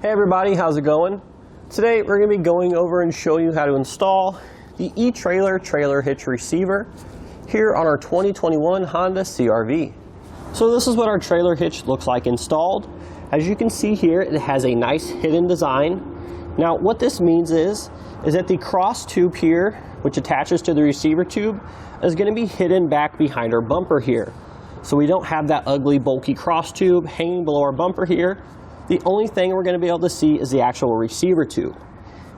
Hey everybody, how's it going? Today we're going to be going over and showing you how to install the etrailer trailer hitch receiver here on our 2021 Honda CRV. So this is what our trailer hitch looks like installed. As you can see here, it has a nice hidden design. Now what this means is that the cross tube here, which attaches to the receiver tube, is going to be hidden back behind our bumper here. So we don't have that ugly bulky cross tube hanging below our bumper here. The only thing we're going to be able to see is the actual receiver tube.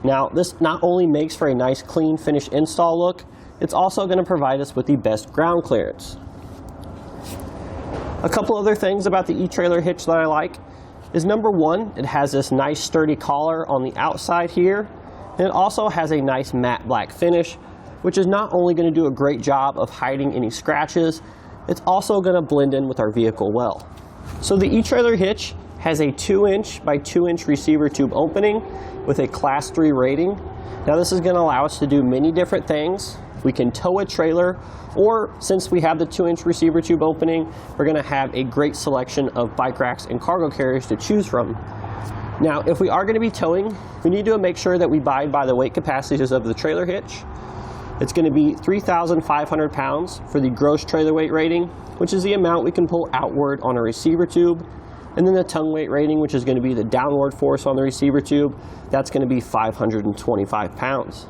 Now this not only makes for a nice clean finished install look, it's also going to provide us with the best ground clearance. A couple other things about the etrailer hitch that I like is, number one, it has this nice sturdy collar on the outside here, and it also has a nice matte black finish, which is not only going to do a great job of hiding any scratches, it's also going to blend in with our vehicle well. So the etrailer hitch has a 2-inch by 2-inch receiver tube opening with a Class 3 rating. Now this is going to allow us to do many different things. We can tow a trailer, or since we have the 2-inch receiver tube opening, we're going to have a great selection of bike racks and cargo carriers to choose from. Now if we are going to be towing, we need to make sure that we abide by the weight capacities of the trailer hitch. It's going to be 3,500 pounds for the gross trailer weight rating, which is the amount we can pull outward on a receiver tube. And then the tongue weight rating, which is going to be the downward force on the receiver tube, that's going to be 525 pounds.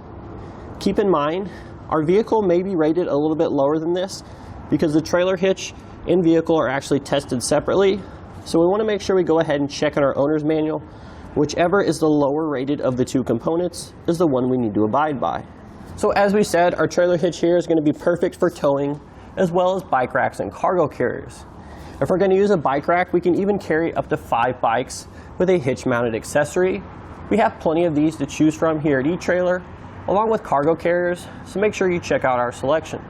Keep in mind, our vehicle may be rated a little bit lower than this because the trailer hitch and vehicle are actually tested separately. So we want to make sure we go ahead and check on our owner's manual. Whichever is the lower rated of the two components is the one we need to abide by. So as we said, our trailer hitch here is going to be perfect for towing as well as bike racks and cargo carriers. If we're going to use a bike rack, we can even carry up to 5 bikes with a hitch mounted accessory. We have plenty of these to choose from here at eTrailer, along with cargo carriers, so make sure you check out our selection.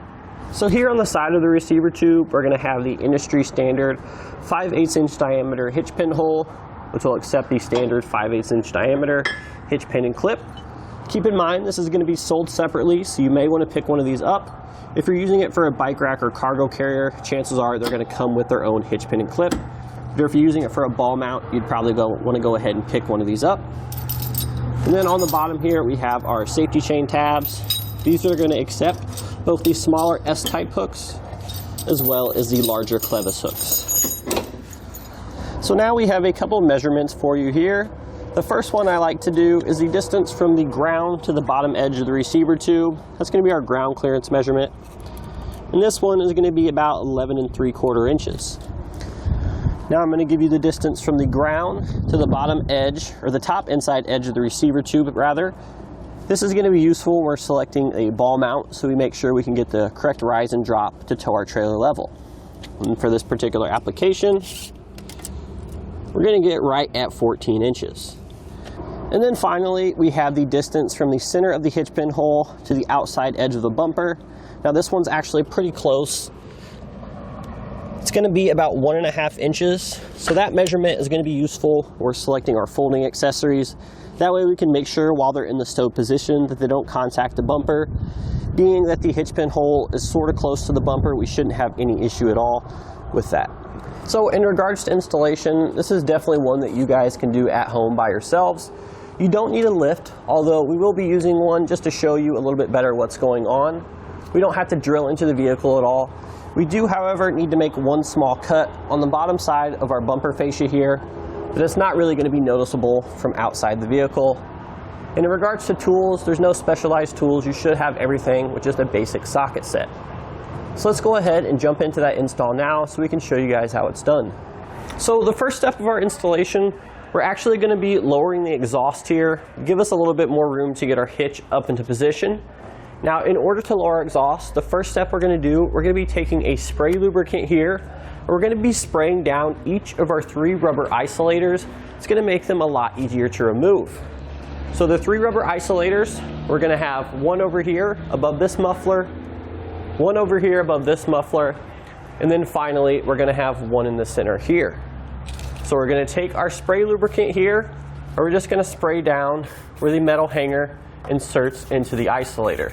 So here on the side of the receiver tube, we're going to have the industry standard 5/8 inch diameter hitch pin hole, which will accept the standard 5/8 inch diameter hitch pin and clip. Keep in mind, this is going to be sold separately, so you may want to pick one of these up. If you're using it for a bike rack or cargo carrier, chances are they're going to come with their own hitch pin and clip. But if you're using it for a ball mount, you'd probably want to go ahead and pick one of these up. And then on the bottom here, we have our safety chain tabs. These are going to accept both the smaller S-type hooks as well as the larger clevis hooks. So now we have a couple measurements for you here. The first one I like to do is the distance from the ground to the bottom edge of the receiver tube. That's going to be our ground clearance measurement. And this one is going to be about 11 3/4 inches. Now I'm going to give you the distance from the ground to the bottom edge, or the top inside edge of the receiver tube rather. This is going to be useful when we're selecting a ball mount, so we make sure we can get the correct rise and drop to tow our trailer level. And for this particular application, we're going to get right at 14 inches. And then finally, we have the distance from the center of the hitch pin hole to the outside edge of the bumper. Now this one's actually pretty close. It's going to be about 1.5 inches. So that measurement is going to be useful when we're selecting our folding accessories. That way we can make sure while they're in the stowed position that they don't contact the bumper. Being that the hitch pin hole is sort of close to the bumper, we shouldn't have any issue at all with that. So in regards to installation, this is definitely one that you guys can do at home by yourselves. You don't need a lift, although we will be using one just to show you a little bit better what's going on. We don't have to drill into the vehicle at all. We do, however, need to make one small cut on the bottom side of our bumper fascia here, but it's not really going to be noticeable from outside the vehicle. And in regards to tools, there's no specialized tools. You should have everything with just a basic socket set. So let's go ahead and jump into that install now so we can show you guys how it's done. So the first step of our installation, we're actually going to be lowering the exhaust here, give us a little bit more room to get our hitch up into position. Now in order to lower our exhaust, the first step we're going to do, we're going to be taking a spray lubricant here. We're going to be spraying down each of our 3 rubber isolators. It's going to make them a lot easier to remove. So the 3 rubber isolators, we're going to have one over here above this muffler, one over here above this muffler, and then finally we're going to have one in the center here. So we're going to take our spray lubricant here, and we're just going to spray down where the metal hanger inserts into the isolator.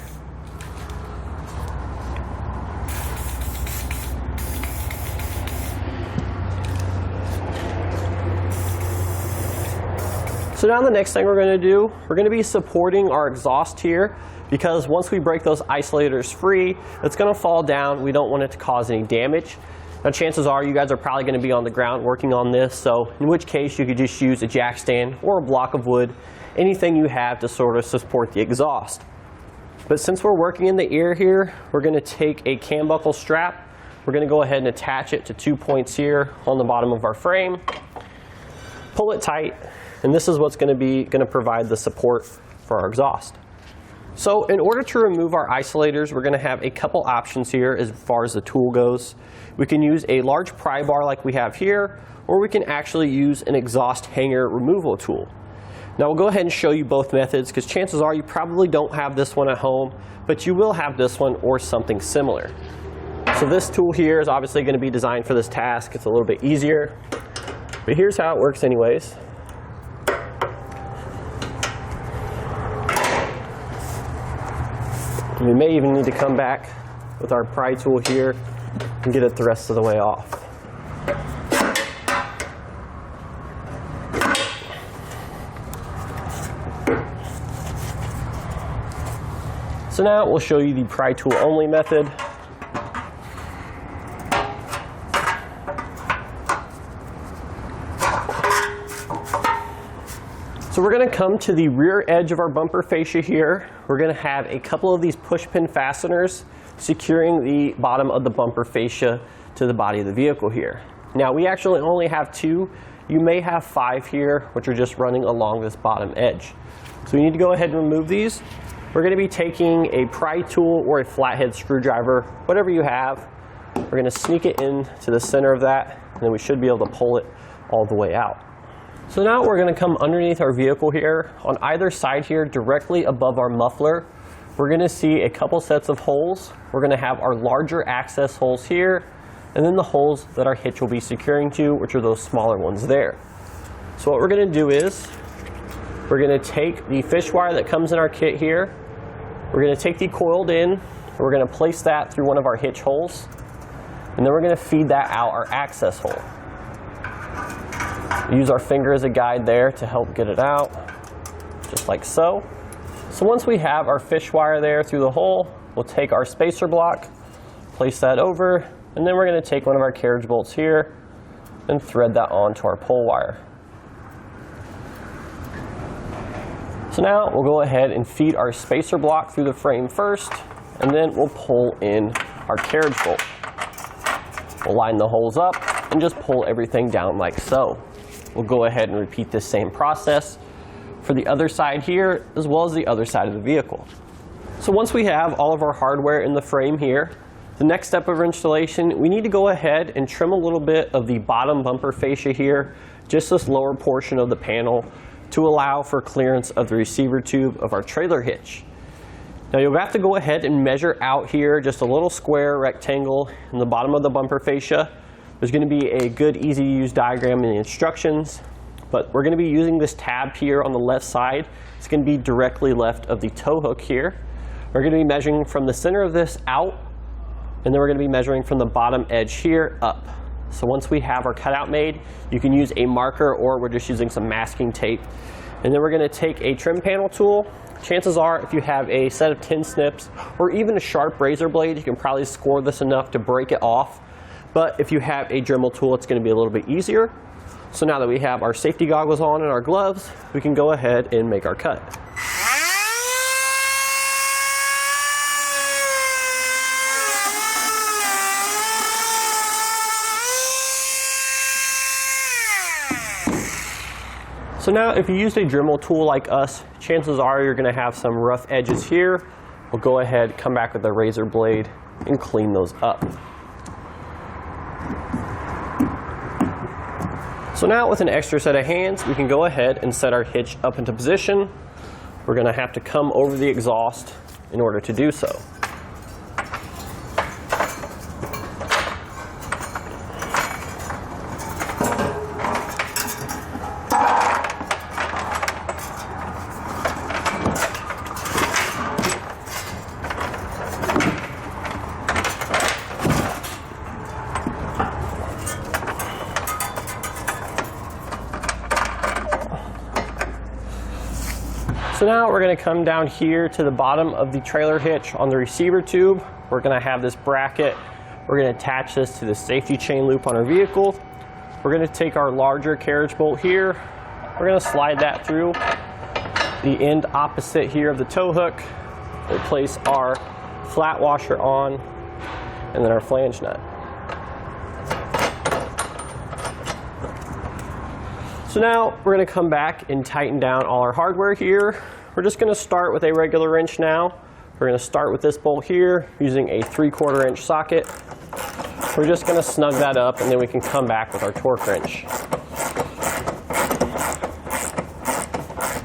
So now the next thing we're going to do, we're going to be supporting our exhaust here, because once we break those isolators free, it's going to fall down. We don't want it to cause any damage. Now chances are you guys are probably going to be on the ground working on this, so in which case you could just use a jack stand or a block of wood, anything you have to sort of support the exhaust. But since we're working in the ear here, we're going to take a cam buckle strap. We're going to go ahead and attach it to 2 points here on the bottom of our frame. Pull it tight, and this is what's going to provide the support for our exhaust. So in order to remove our isolators, we're going to have a couple options here as far as the tool goes. We can use a large pry bar like we have here, or we can actually use an exhaust hanger removal tool. Now we'll go ahead and show you both methods, because chances are you probably don't have this one at home, but you will have this one or something similar. So this tool here is obviously going to be designed for this task. It's a little bit easier, but here's how it works anyways. We may even need to come back with our pry tool here and get it the rest of the way off. So now we'll show you the pry tool only method. So we're going to come to the rear edge of our bumper fascia here. We're going to have a couple of these push pin fasteners securing the bottom of the bumper fascia to the body of the vehicle here. Now we actually only have 2. You may have 5 here, which are just running along this bottom edge. So we need to go ahead and remove these. We're going to be taking a pry tool or a flathead screwdriver, whatever you have. We're going to sneak it into the center of that, and then we should be able to pull it all the way out. So now we're going to come underneath our vehicle here. On either side here, directly above our muffler, we're going to see a couple sets of holes. We're going to have our larger access holes here, and then the holes that our hitch will be securing to, which are those smaller ones there. So what we're going to do is, we're going to take the fish wire that comes in our kit here. We're going to take the coiled in, and we're going to place that through one of our hitch holes, and then we're going to feed that out our access hole. Use our finger as a guide there to help get it out, just like so. So once we have our fish wire there through the hole, we'll take our spacer block, place that over, and then we're going to take one of our carriage bolts here and thread that onto our pull wire. So now we'll go ahead and feed our spacer block through the frame first, and then we'll pull in our carriage bolt. We'll line the holes up and just pull everything down like so. We'll go ahead and repeat this same process for the other side here, as well as the other side of the vehicle. So once we have all of our hardware in the frame here, the next step of our installation, we need to go ahead and trim a little bit of the bottom bumper fascia here, just this lower portion of the panel, to allow for clearance of the receiver tube of our trailer hitch. Now you'll have to go ahead and measure out here just a little square rectangle in the bottom of the bumper fascia. There's going to be a good, easy to use diagram in the instructions, but we're going to be using this tab here on the left side. It's going to be directly left of the tow hook here. We're going to be measuring from the center of this out, and then we're going to be measuring from the bottom edge here up. So once we have our cutout made, you can use a marker, or we're just using some masking tape. And then we're going to take a trim panel tool. Chances are, if you have a set of tin snips or even a sharp razor blade, you can probably score this enough to break it off. But if you have a Dremel tool, it's going to be a little bit easier. So now that we have our safety goggles on and our gloves, we can go ahead and make our cut. So now if you used a Dremel tool like us, chances are you're going to have some rough edges here. We'll go ahead, come back with a razor blade, and clean those up. So now with an extra set of hands, we can go ahead and set our hitch up into position. We're going to have to come over the exhaust in order to do so. So now we're going to come down here to the bottom of the trailer hitch on the receiver tube. We're going to have this bracket. We're going to attach this to the safety chain loop on our vehicle. We're going to take our larger carriage bolt here. We're going to slide that through the end opposite here of the tow hook. We'll place our flat washer on and then our flange nut. So now we're going to come back and tighten down all our hardware here. We're just going to start with a regular wrench now. We're going to start with this bolt here using a 3/4 inch socket. We're just going to snug that up and then we can come back with our torque wrench.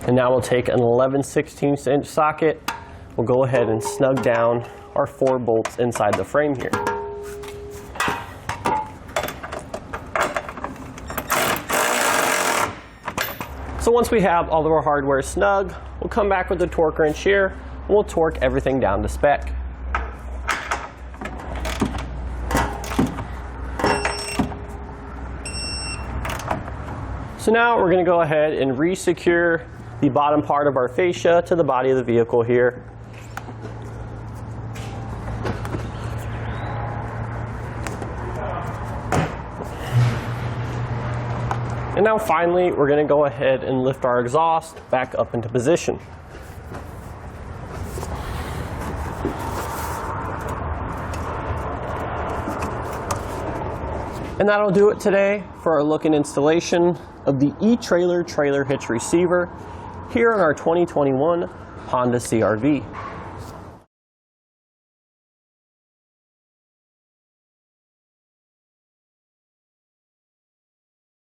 And now we'll take an 11/16 inch socket. We'll go ahead and snug down our 4 bolts inside the frame here. So once we have all of our hardware snug, we'll come back with the torque wrench here and we'll torque everything down to spec. So now we're going to go ahead and re-secure the bottom part of our fascia to the body of the vehicle here. And now finally, we're going to go ahead and lift our exhaust back up into position. And that'll do it today for our look and installation of the eTrailer trailer hitch receiver here on our 2021 Honda CRV.